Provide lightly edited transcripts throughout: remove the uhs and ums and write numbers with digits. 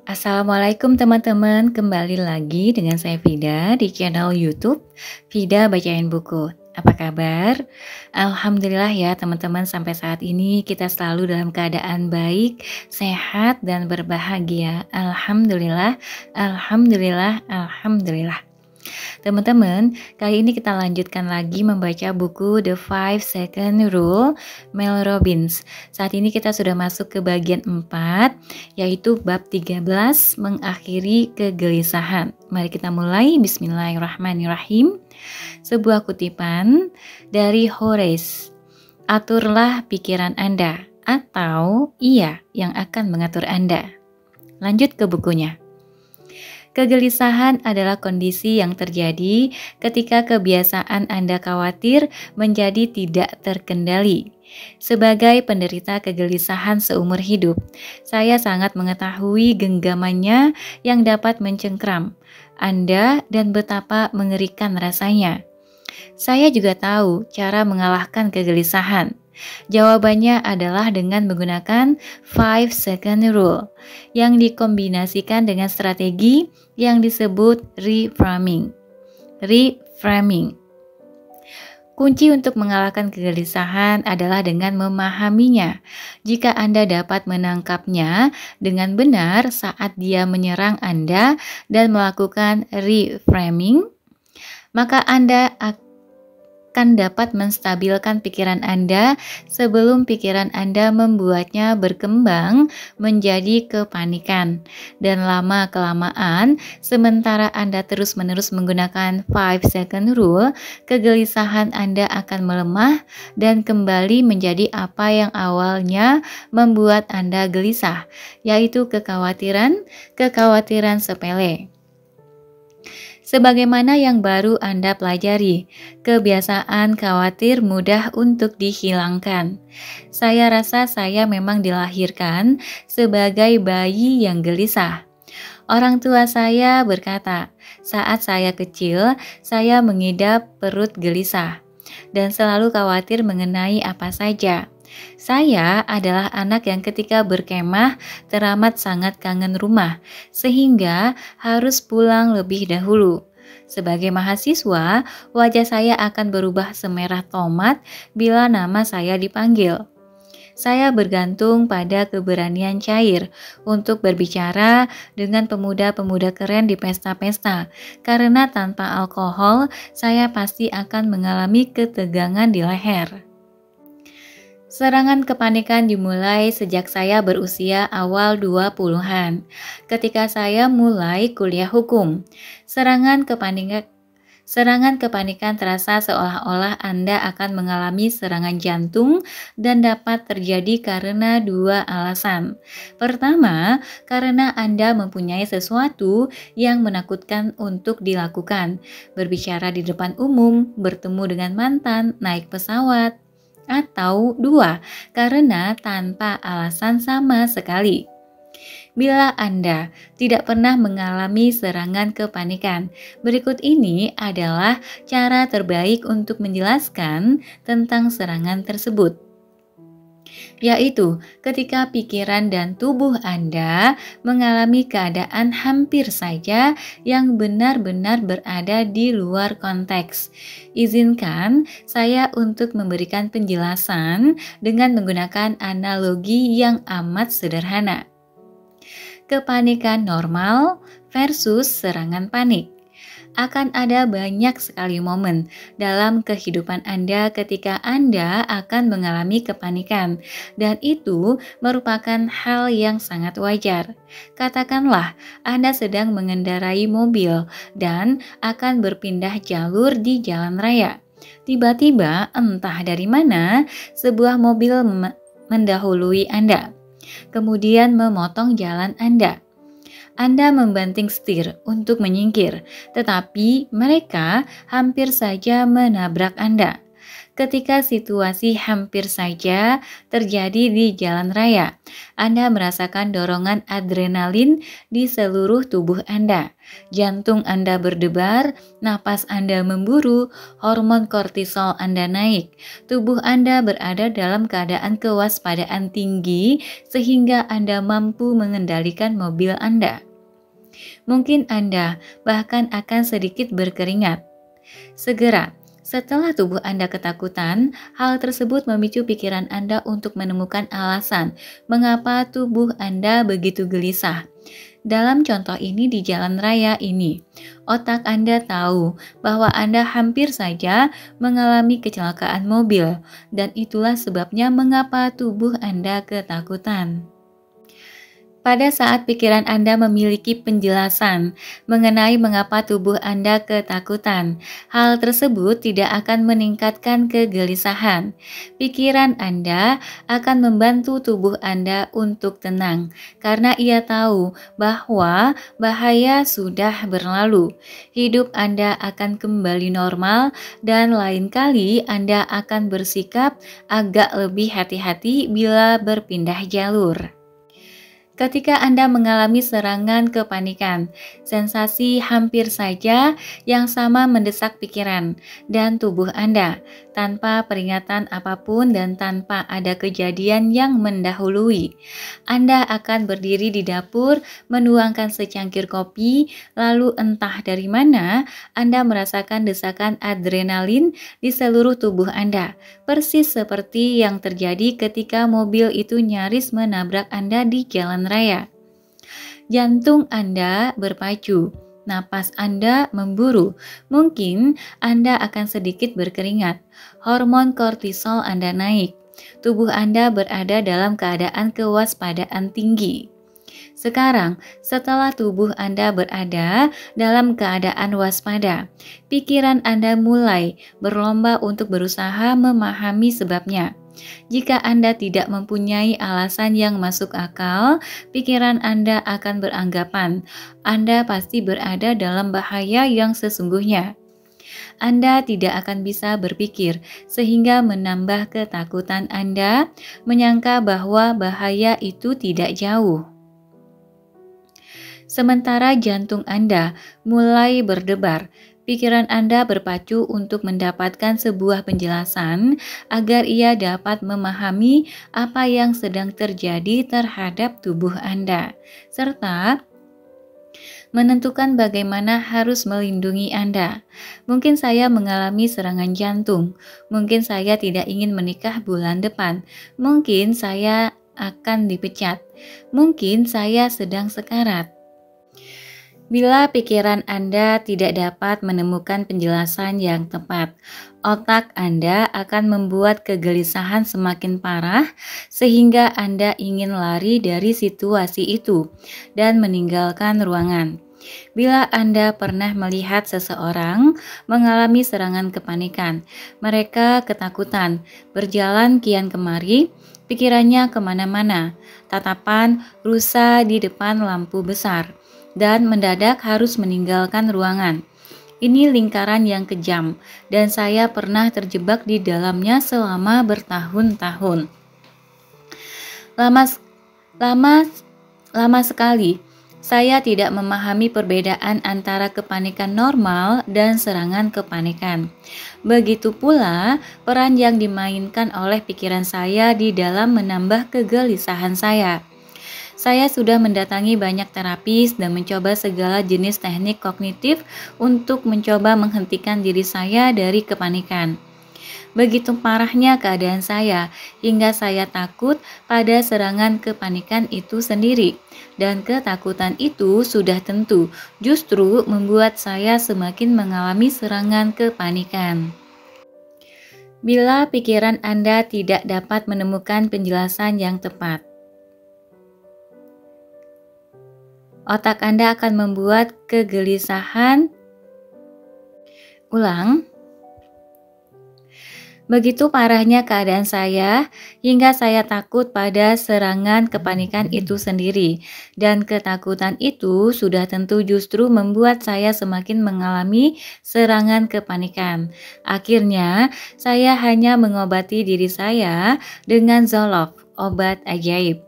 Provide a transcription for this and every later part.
Assalamualaikum teman-teman, kembali lagi dengan saya Vida di channel YouTube Vida Bacain Buku. Apa kabar? Alhamdulillah ya teman-teman, sampai saat ini kita selalu dalam keadaan baik, sehat dan berbahagia. Alhamdulillah, alhamdulillah, alhamdulillah. Teman-teman, kali ini kita lanjutkan lagi membaca buku The 5 Second Rule Mel Robbins. Saat ini kita sudah masuk ke bagian 4, yaitu bab 13, mengakhiri kegelisahan. Mari kita mulai. Bismillahirrahmanirrahim. Sebuah kutipan dari Horace. Aturlah pikiran Anda, atau ia yang akan mengatur Anda. Lanjut ke bukunya. Kegelisahan adalah kondisi yang terjadi ketika kebiasaan Anda khawatir menjadi tidak terkendali. Sebagai penderita kegelisahan seumur hidup, saya sangat mengetahui genggamannya yang dapat mencengkram Anda dan betapa mengerikan rasanya. Saya juga tahu cara mengalahkan kegelisahan. Jawabannya adalah dengan menggunakan 5 second rule yang dikombinasikan dengan strategi yang disebut reframing. Reframing. Kunci untuk mengalahkan kegelisahan adalah dengan memahaminya. Jika Anda dapat menangkapnya dengan benar saat dia menyerang Anda dan melakukan reframing, maka Anda akan dapat menstabilkan pikiran Anda sebelum pikiran Anda membuatnya berkembang menjadi kepanikan. Dan lama-kelamaan, sementara Anda terus-menerus menggunakan 5 second rule, kegelisahan Anda akan melemah dan kembali menjadi apa yang awalnya membuat Anda gelisah, yaitu kekhawatiran sepele. Sebagaimana yang baru Anda pelajari, kebiasaan khawatir mudah untuk dihilangkan. Saya rasa saya memang dilahirkan sebagai bayi yang gelisah. Orang tua saya berkata, saat saya kecil, saya mengidap perut gelisah dan selalu khawatir mengenai apa saja. Saya adalah anak yang ketika berkemah teramat sangat kangen rumah, sehingga harus pulang lebih dahulu. Sebagai mahasiswa, wajah saya akan berubah semerah tomat bila nama saya dipanggil. Saya bergantung pada keberanian cair untuk berbicara dengan pemuda-pemuda keren di pesta-pesta, karena tanpa alkohol, saya pasti akan mengalami ketegangan di leher. Serangan kepanikan dimulai sejak saya berusia awal 20-an, ketika saya mulai kuliah hukum. Serangan kepanikan terasa seolah-olah Anda akan mengalami serangan jantung dan dapat terjadi karena dua alasan. Pertama, karena Anda mempunyai sesuatu yang menakutkan untuk dilakukan, berbicara di depan umum, bertemu dengan mantan, naik pesawat. Atau dua, karena tanpa alasan sama sekali. Bila Anda tidak pernah mengalami serangan kepanikan, berikut ini adalah cara terbaik untuk menjelaskan tentang serangan tersebut. Yaitu ketika pikiran dan tubuh Anda mengalami keadaan hampir saja yang benar-benar berada di luar konteks. Izinkan saya untuk memberikan penjelasan dengan menggunakan analogi yang amat sederhana. Kepanikan normal versus serangan panik. Akan ada banyak sekali momen dalam kehidupan Anda ketika Anda akan mengalami kepanikan, dan itu merupakan hal yang sangat wajar. Katakanlah Anda sedang mengendarai mobil dan akan berpindah jalur di jalan raya. Tiba-tiba entah dari mana sebuah mobil mendahului Anda, kemudian memotong jalan Anda. Anda membanting setir untuk menyingkir, tetapi mereka hampir saja menabrak Anda. Ketika situasi hampir saja terjadi di jalan raya, Anda merasakan dorongan adrenalin di seluruh tubuh Anda. Jantung Anda berdebar, napas Anda memburu, hormon kortisol Anda naik. Tubuh Anda berada dalam keadaan kewaspadaan tinggi sehingga Anda mampu mengendalikan mobil Anda. Mungkin Anda bahkan akan sedikit berkeringat. Segera, setelah tubuh Anda ketakutan, hal tersebut memicu pikiran Anda untuk menemukan alasan mengapa tubuh Anda begitu gelisah. Dalam contoh ini di jalan raya ini, otak Anda tahu bahwa Anda hampir saja mengalami kecelakaan mobil, dan itulah sebabnya mengapa tubuh Anda ketakutan. Pada saat pikiran Anda memiliki penjelasan mengenai mengapa tubuh Anda ketakutan, hal tersebut tidak akan meningkatkan kegelisahan. Pikiran Anda akan membantu tubuh Anda untuk tenang, karena ia tahu bahwa bahaya sudah berlalu. Hidup Anda akan kembali normal, dan lain kali Anda akan bersikap agak lebih hati-hati bila berpindah jalur. Ketika Anda mengalami serangan kepanikan, sensasi hampir saja yang sama mendesak pikiran dan tubuh Anda tanpa peringatan apapun dan tanpa ada kejadian yang mendahului. Anda akan berdiri di dapur, menuangkan secangkir kopi, lalu entah dari mana Anda merasakan desakan adrenalin di seluruh tubuh Anda, persis seperti yang terjadi ketika mobil itu nyaris menabrak Anda di jalan raya. Jantung Anda berpacu, napas Anda memburu, mungkin Anda akan sedikit berkeringat, hormon kortisol Anda naik, tubuh Anda berada dalam keadaan kewaspadaan tinggi. Sekarang, setelah tubuh Anda berada dalam keadaan waspada, pikiran Anda mulai berlomba untuk berusaha memahami sebabnya. Jika Anda tidak mempunyai alasan yang masuk akal, pikiran Anda akan beranggapan Anda pasti berada dalam bahaya yang sesungguhnya. Anda tidak akan bisa berpikir, sehingga menambah ketakutan Anda, menyangka bahwa bahaya itu tidak jauh. Sementara jantung Anda mulai berdebar, pikiran Anda berpacu untuk mendapatkan sebuah penjelasan agar ia dapat memahami apa yang sedang terjadi terhadap tubuh Anda, serta menentukan bagaimana harus melindungi Anda. Mungkin saya mengalami serangan jantung, mungkin saya tidak ingin menikah bulan depan, mungkin saya akan dipecat, mungkin saya sedang sekarat. Bila pikiran Anda tidak dapat menemukan penjelasan yang tepat, otak Anda akan membuat kegelisahan semakin parah sehingga Anda ingin lari dari situasi itu dan meninggalkan ruangan. Bila Anda pernah melihat seseorang mengalami serangan kepanikan, mereka ketakutan, berjalan kian kemari, pikirannya kemana-mana, tatapan rusa di depan lampu besar, dan mendadak harus meninggalkan ruangan. Ini lingkaran yang kejam, dan saya pernah terjebak di dalamnya selama bertahun-tahun. Lama sekali, saya tidak memahami perbedaan antara kepanikan normal dan serangan kepanikan. Begitu pula peran yang dimainkan oleh pikiran saya di dalam menambah kegelisahan saya. Saya sudah mendatangi banyak terapis dan mencoba segala jenis teknik kognitif untuk mencoba menghentikan diri saya dari kepanikan. Begitu parahnya keadaan saya, hingga saya takut pada serangan kepanikan itu sendiri. Dan ketakutan itu sudah tentu justru membuat saya semakin mengalami serangan kepanikan. Bila pikiran Anda tidak dapat menemukan penjelasan yang tepat, otak Anda akan membuat kegelisahan. Ulang. Begitu parahnya keadaan saya, hingga saya takut pada serangan kepanikan itu sendiri, dan ketakutan itu sudah tentu justru membuat saya semakin mengalami serangan kepanikan. Akhirnya, saya hanya mengobati diri saya dengan Zoloft, obat ajaib.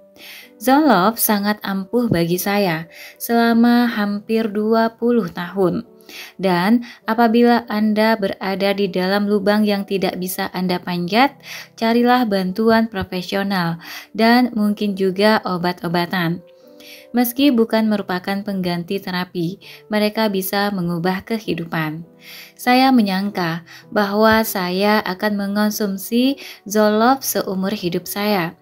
Zoloft sangat ampuh bagi saya selama hampir 20 tahun. Dan apabila Anda berada di dalam lubang yang tidak bisa Anda panjat, carilah bantuan profesional dan mungkin juga obat-obatan. Meski bukan merupakan pengganti terapi, mereka bisa mengubah kehidupan. Saya menyangka bahwa saya akan mengonsumsi Zoloft seumur hidup saya.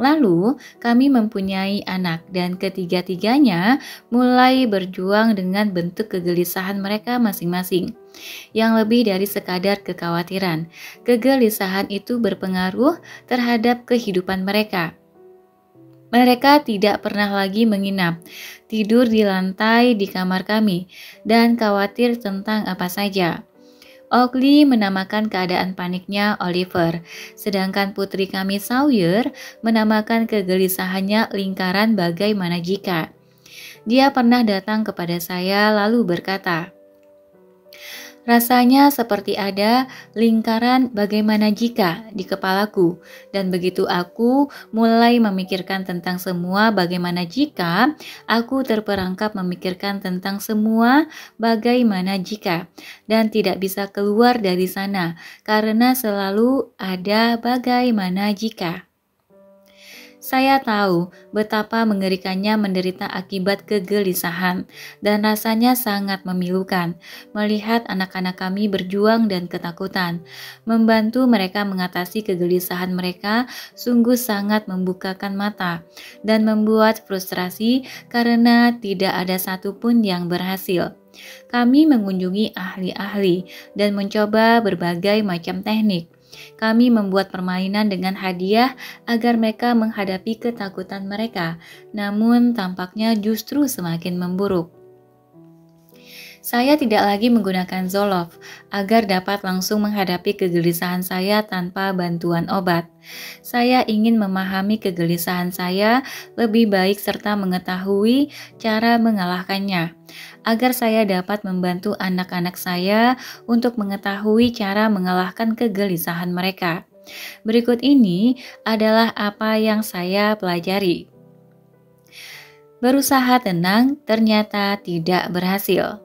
Lalu, kami mempunyai anak dan ketiga-tiganya mulai berjuang dengan bentuk kegelisahan mereka masing-masing. Yang lebih dari sekadar kekhawatiran, kegelisahan itu berpengaruh terhadap kehidupan mereka. Mereka tidak pernah lagi menginap, tidur di lantai di kamar kami, dan khawatir tentang apa saja. Oakley menamakan keadaan paniknya Oliver, sedangkan putri kami Sawyer menamakan kegelisahannya lingkaran bagaimana jika. Dia pernah datang kepada saya lalu berkata, "Rasanya seperti ada lingkaran bagaimana jika di kepalaku, dan begitu aku mulai memikirkan tentang semua bagaimana jika, aku terperangkap memikirkan tentang semua bagaimana jika, dan tidak bisa keluar dari sana karena selalu ada bagaimana jika." Saya tahu betapa mengerikannya menderita akibat kegelisahan, dan rasanya sangat memilukan melihat anak-anak kami berjuang dan ketakutan. Membantu mereka mengatasi kegelisahan mereka sungguh sangat membukakan mata dan membuat frustrasi karena tidak ada satupun yang berhasil. Kami mengunjungi ahli-ahli dan mencoba berbagai macam teknik. Kami membuat permainan dengan hadiah agar mereka menghadapi ketakutan mereka, namun tampaknya justru semakin memburuk. Saya tidak lagi menggunakan Zoloft agar dapat langsung menghadapi kegelisahan saya tanpa bantuan obat. Saya ingin memahami kegelisahan saya lebih baik serta mengetahui cara mengalahkannya, agar saya dapat membantu anak-anak saya untuk mengetahui cara mengalahkan kegelisahan mereka. Berikut ini adalah apa yang saya pelajari. Berusaha tenang ternyata tidak berhasil.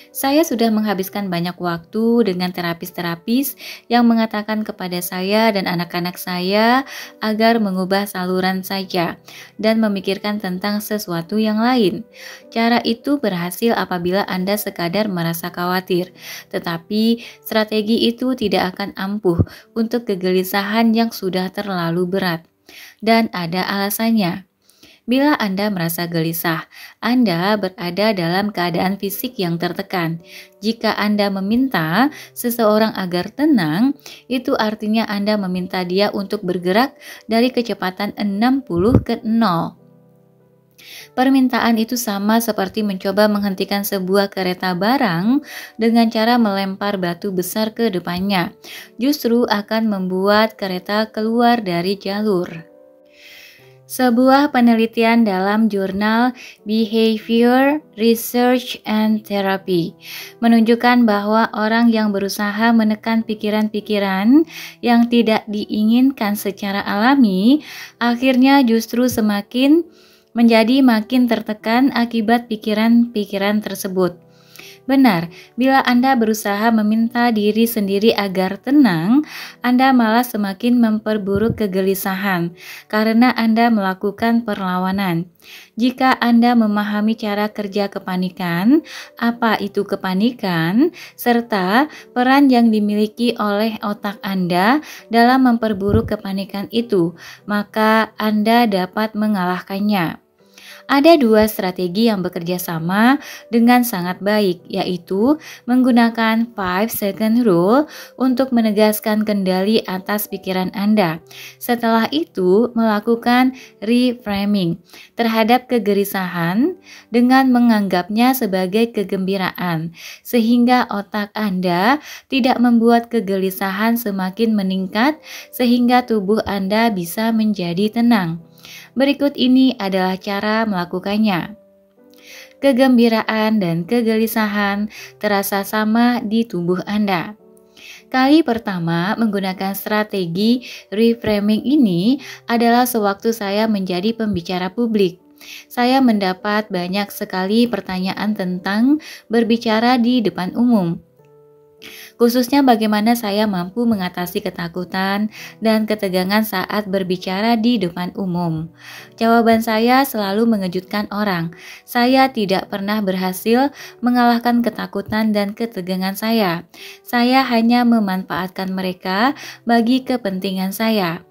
Saya sudah menghabiskan banyak waktu dengan terapis-terapis yang mengatakan kepada saya dan anak-anak saya agar mengubah saluran saja dan memikirkan tentang sesuatu yang lain. Cara itu berhasil apabila Anda sekadar merasa khawatir, tetapi strategi itu tidak akan ampuh untuk kegelisahan yang sudah terlalu berat. Dan ada alasannya. Bila Anda merasa gelisah, Anda berada dalam keadaan fisik yang tertekan. Jika Anda meminta seseorang agar tenang, itu artinya Anda meminta dia untuk bergerak dari kecepatan 60 ke 0. Permintaan itu sama seperti mencoba menghentikan sebuah kereta barang dengan cara melempar batu besar ke depannya. Justru akan membuat kereta keluar dari jalur. Sebuah penelitian dalam jurnal Behavior Research and Therapy menunjukkan bahwa orang yang berusaha menekan pikiran-pikiran yang tidak diinginkan secara alami akhirnya justru menjadi makin tertekan akibat pikiran-pikiran tersebut. Benar, bila Anda berusaha meminta diri sendiri agar tenang, Anda malah semakin memperburuk kegelisahan karena Anda melakukan perlawanan. Jika Anda memahami cara kerja kepanikan, apa itu kepanikan, serta peran yang dimiliki oleh otak Anda dalam memperburuk kepanikan itu, maka Anda dapat mengalahkannya. Ada dua strategi yang bekerja sama dengan sangat baik, yaitu menggunakan 5 second rule untuk menegaskan kendali atas pikiran Anda. Setelah itu, melakukan reframing terhadap kegelisahan dengan menganggapnya sebagai kegembiraan, sehingga otak Anda tidak membuat kegelisahan semakin meningkat sehingga tubuh Anda bisa menjadi tenang. Berikut ini adalah cara melakukannya. Kegembiraan dan kegelisahan terasa sama di tubuh Anda. Kali pertama menggunakan strategi reframing ini adalah sewaktu saya menjadi pembicara publik. Saya mendapat banyak sekali pertanyaan tentang berbicara di depan umum. Khususnya bagaimana saya mampu mengatasi ketakutan dan ketegangan saat berbicara di depan umum. Jawaban saya selalu mengejutkan orang. Saya tidak pernah berhasil mengalahkan ketakutan dan ketegangan saya. Saya hanya memanfaatkan mereka bagi kepentingan saya.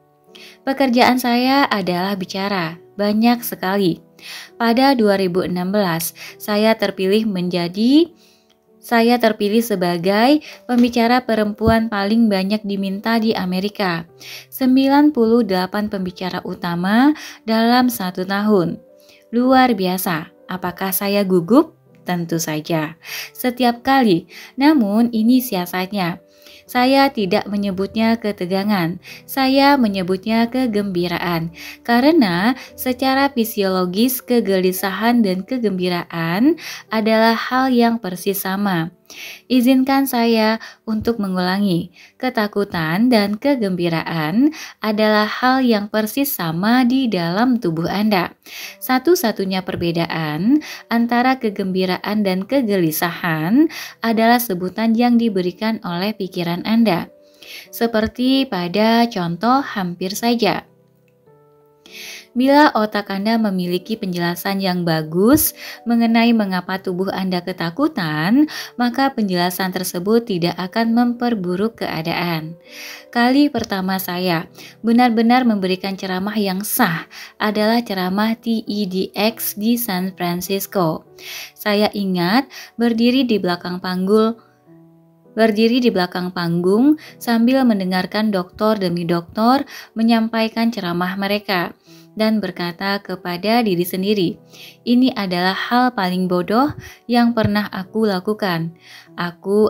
Pekerjaan saya adalah bicara, banyak sekali. Pada 2016, saya terpilih sebagai pembicara perempuan paling banyak diminta di Amerika. 98 pembicara utama dalam 1 tahun. Luar biasa. Apakah saya gugup? Tentu saja. Setiap kali. Namun ini siasatnya. Saya tidak menyebutnya ketegangan, saya menyebutnya kegembiraan. Karena secara fisiologis kegelisahan dan kegembiraan adalah hal yang persis sama. Izinkan saya untuk mengulangi. Ketakutan dan kegembiraan adalah hal yang persis sama di dalam tubuh Anda. Satu-satunya perbedaan antara kegembiraan dan kegelisahan adalah sebutan yang diberikan oleh pikiran Anda. Seperti pada contoh hampir saja. Bila otak Anda memiliki penjelasan yang bagus mengenai mengapa tubuh Anda ketakutan, maka penjelasan tersebut tidak akan memperburuk keadaan. Kali pertama saya benar-benar memberikan ceramah yang sah adalah ceramah TEDx di San Francisco. Saya ingat berdiri di belakang panggung sambil mendengarkan doktor demi doktor menyampaikan ceramah mereka dan berkata kepada diri sendiri, ini adalah hal paling bodoh yang pernah aku lakukan. Aku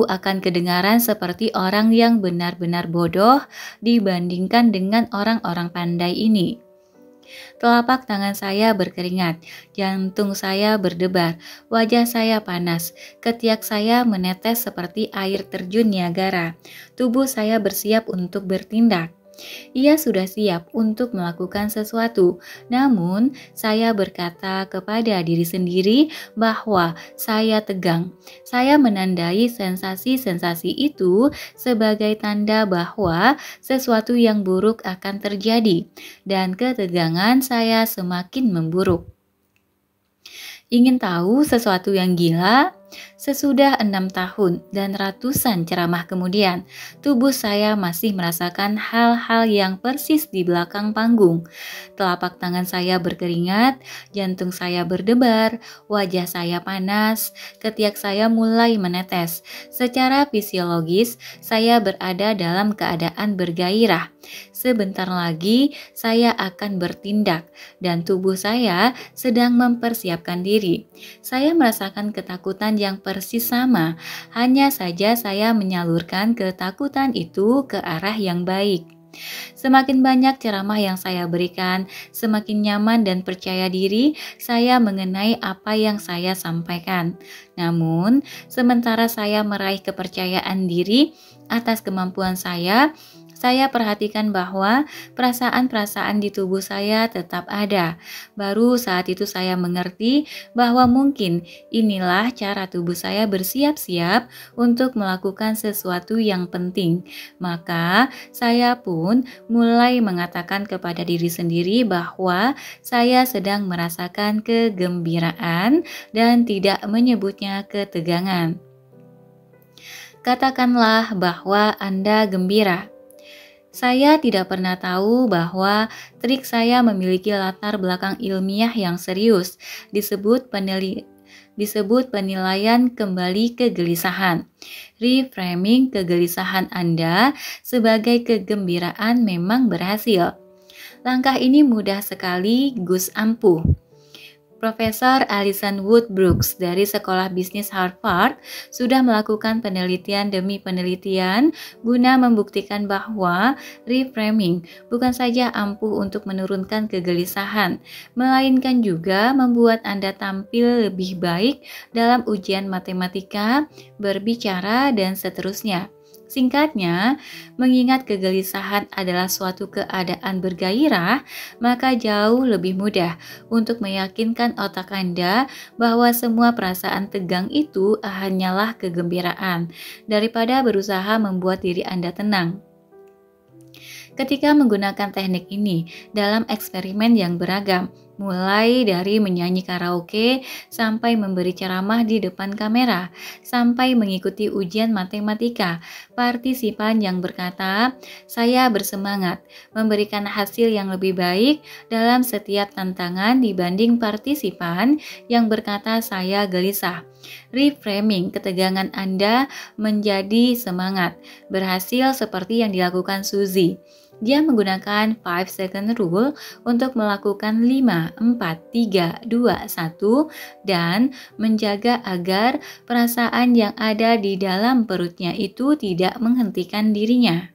akan kedengaran seperti orang yang benar-benar bodoh dibandingkan dengan orang-orang pandai ini. Telapak tangan saya berkeringat, jantung saya berdebar, wajah saya panas, ketiak saya menetes seperti air terjun Niagara. Tubuh saya bersiap untuk bertindak. Ia sudah siap untuk melakukan sesuatu, namun saya berkata kepada diri sendiri bahwa saya tegang. Saya menandai sensasi-sensasi itu sebagai tanda bahwa sesuatu yang buruk akan terjadi, dan ketegangan saya semakin memburuk. Ingin tahu sesuatu yang gila? Sesudah 6 tahun dan ratusan ceramah kemudian, tubuh saya masih merasakan hal-hal yang persis di belakang panggung. Telapak tangan saya berkeringat, jantung saya berdebar, wajah saya panas, ketiak saya mulai menetes. Secara fisiologis, saya berada dalam keadaan bergairah. Sebentar lagi saya akan bertindak dan tubuh saya sedang mempersiapkan diri. Saya merasakan ketakutan yang persis sama, hanya saja saya menyalurkan ketakutan itu ke arah yang baik. Semakin banyak ceramah yang saya berikan, semakin nyaman dan percaya diri saya mengenai apa yang saya sampaikan. Namun, sementara saya meraih kepercayaan diri atas kemampuan saya perhatikan bahwa perasaan-perasaan di tubuh saya tetap ada. Baru saat itu saya mengerti bahwa mungkin inilah cara tubuh saya bersiap-siap untuk melakukan sesuatu yang penting. Maka saya pun mulai mengatakan kepada diri sendiri bahwa saya sedang merasakan kegembiraan dan tidak menyebutnya ketegangan. Katakanlah bahwa Anda gembira. Saya tidak pernah tahu bahwa trik saya memiliki latar belakang ilmiah yang serius, disebut penilaian kembali kegelisahan. Reframing kegelisahan Anda sebagai kegembiraan memang berhasil. Langkah ini mudah sekali, Gus ampuh. Profesor Alison Wood Brooks dari Sekolah Bisnis Harvard sudah melakukan penelitian demi penelitian guna membuktikan bahwa reframing bukan saja ampuh untuk menurunkan kegelisahan, melainkan juga membuat Anda tampil lebih baik dalam ujian matematika, berbicara, dan seterusnya. Singkatnya, mengingat kegelisahan adalah suatu keadaan bergairah, maka jauh lebih mudah untuk meyakinkan otak Anda bahwa semua perasaan tegang itu hanyalah kegembiraan, daripada berusaha membuat diri Anda tenang. Ketika menggunakan teknik ini dalam eksperimen yang beragam, mulai dari menyanyi karaoke sampai memberi ceramah di depan kamera, sampai mengikuti ujian matematika, partisipan yang berkata, "Saya bersemangat," memberikan hasil yang lebih baik dalam setiap tantangan dibanding partisipan yang berkata, "Saya gelisah." Reframing ketegangan Anda menjadi semangat, berhasil seperti yang dilakukan Suzy. Dia menggunakan 5 second rule untuk melakukan 5, 4, 3, 2, 1 dan menjaga agar perasaan yang ada di dalam perutnya itu tidak menghentikan dirinya.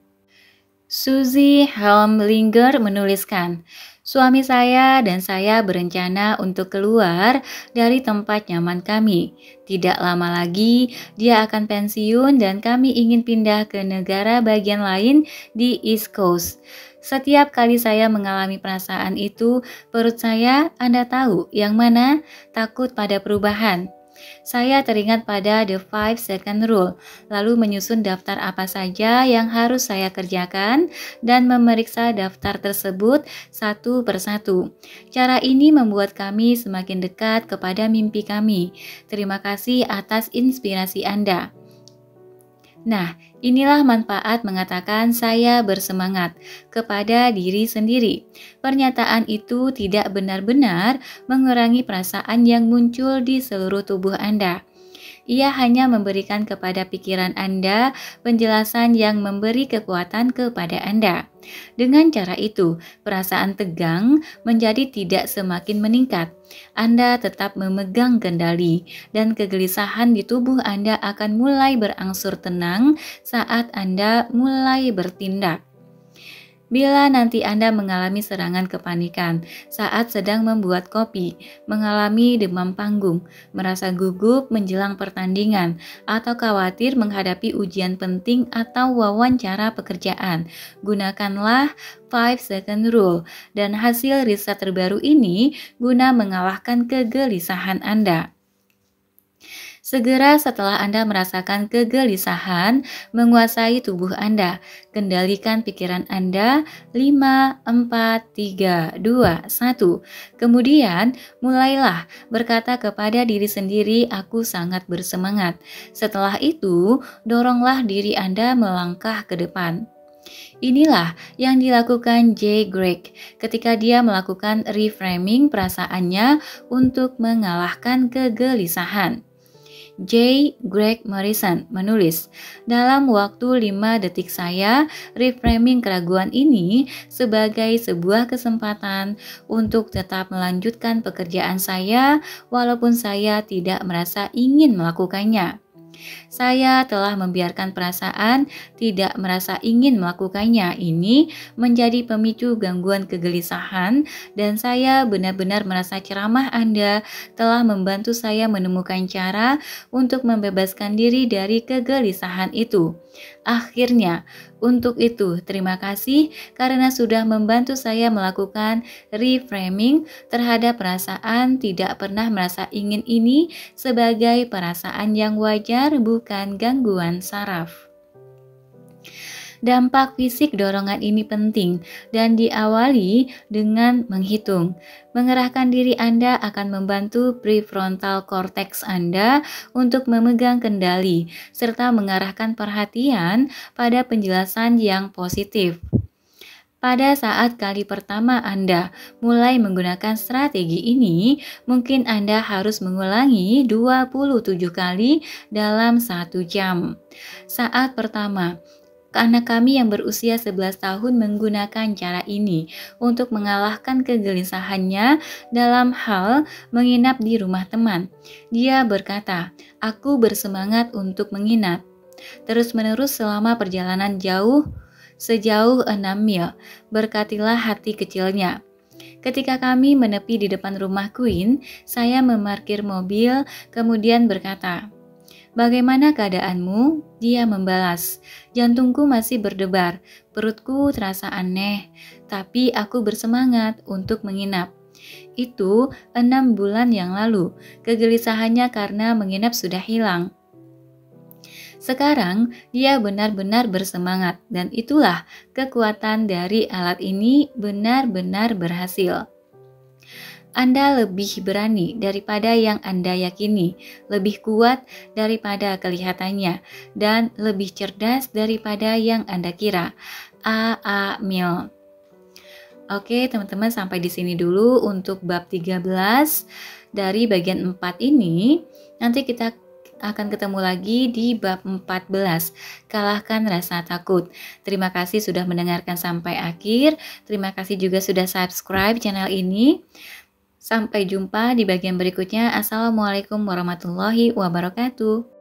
Suzy Helmlinger menuliskan, "Suami saya dan saya berencana untuk keluar dari tempat nyaman kami. Tidak lama lagi, dia akan pensiun dan kami ingin pindah ke negara bagian lain di East Coast. Setiap kali saya mengalami perasaan itu, perut saya, Anda tahu, yang mana? Takut pada perubahan. Saya teringat pada The 5 Second Rule, lalu menyusun daftar apa saja yang harus saya kerjakan dan memeriksa daftar tersebut satu persatu. Cara ini membuat kami semakin dekat kepada mimpi kami. Terima kasih atas inspirasi Anda." Nah, inilah manfaat mengatakan "saya bersemangat" kepada diri sendiri. Pernyataan itu tidak benar-benar mengurangi perasaan yang muncul di seluruh tubuh Anda. Ia hanya memberikan kepada pikiran Anda penjelasan yang memberi kekuatan kepada Anda. Dengan cara itu, perasaan tegang menjadi tidak semakin meningkat. Anda tetap memegang kendali, dan kegelisahan di tubuh Anda akan mulai berangsur tenang saat Anda mulai bertindak. Bila nanti Anda mengalami serangan kepanikan saat sedang membuat kopi, mengalami demam panggung, merasa gugup menjelang pertandingan, atau khawatir menghadapi ujian penting atau wawancara pekerjaan, gunakanlah 5 second rule dan hasil riset terbaru ini guna mengalahkan kegelisahan Anda. Segera setelah Anda merasakan kegelisahan menguasai tubuh Anda, kendalikan pikiran Anda. 5, 4, 3, 2, 1. Kemudian, mulailah berkata kepada diri sendiri, "Aku sangat bersemangat." Setelah itu, doronglah diri Anda melangkah ke depan. Inilah yang dilakukan Jay Greg ketika dia melakukan reframing perasaannya untuk mengalahkan kegelisahan. J. Greg Morrison menulis, "Dalam waktu 5 detik saya reframing keraguan ini sebagai sebuah kesempatan untuk tetap melanjutkan pekerjaan saya walaupun saya tidak merasa ingin melakukannya. Saya telah membiarkan perasaan tidak merasa ingin melakukannya ini menjadi pemicu gangguan kegelisahan, dan saya benar-benar merasa ceramah Anda telah membantu saya menemukan cara untuk membebaskan diri dari kegelisahan itu. Akhirnya, untuk itu terima kasih karena sudah membantu saya melakukan reframing terhadap perasaan tidak pernah merasa ingin ini sebagai perasaan yang wajar, bukan gangguan saraf." Dampak fisik dorongan ini penting dan diawali dengan menghitung. Mengerahkan diri Anda akan membantu prefrontal cortex Anda untuk memegang kendali serta mengarahkan perhatian pada penjelasan yang positif. Pada saat kali pertama Anda mulai menggunakan strategi ini, mungkin Anda harus mengulangi 27 kali dalam 1 jam. Saat pertama, anak kami yang berusia 11 tahun menggunakan cara ini untuk mengalahkan kegelisahannya dalam hal menginap di rumah teman. Dia berkata, "Aku bersemangat untuk menginap." Terus-menerus selama perjalanan sejauh 6 mil, berkatilah hati kecilnya. Ketika kami menepi di depan rumah Queen, saya memarkir mobil, kemudian berkata, "Bagaimana keadaanmu?" Dia membalas, "Jantungku masih berdebar, perutku terasa aneh, tapi aku bersemangat untuk menginap." Itu 6 bulan yang lalu, kegelisahannya karena menginap sudah hilang. Sekarang dia benar-benar bersemangat dan itulah kekuatan dari alat ini benar-benar berhasil. Anda lebih berani daripada yang Anda yakini, lebih kuat daripada kelihatannya, dan lebih cerdas daripada yang Anda kira. A.A. Milne. Oke, teman-teman, sampai di sini dulu untuk bab 13 dari bagian 4 ini. Nanti kita akan ketemu lagi di bab 14, kalahkan rasa takut. Terima kasih sudah mendengarkan sampai akhir. Terima kasih juga sudah subscribe channel ini. Sampai jumpa di bagian berikutnya. Assalamualaikum warahmatullahi wabarakatuh.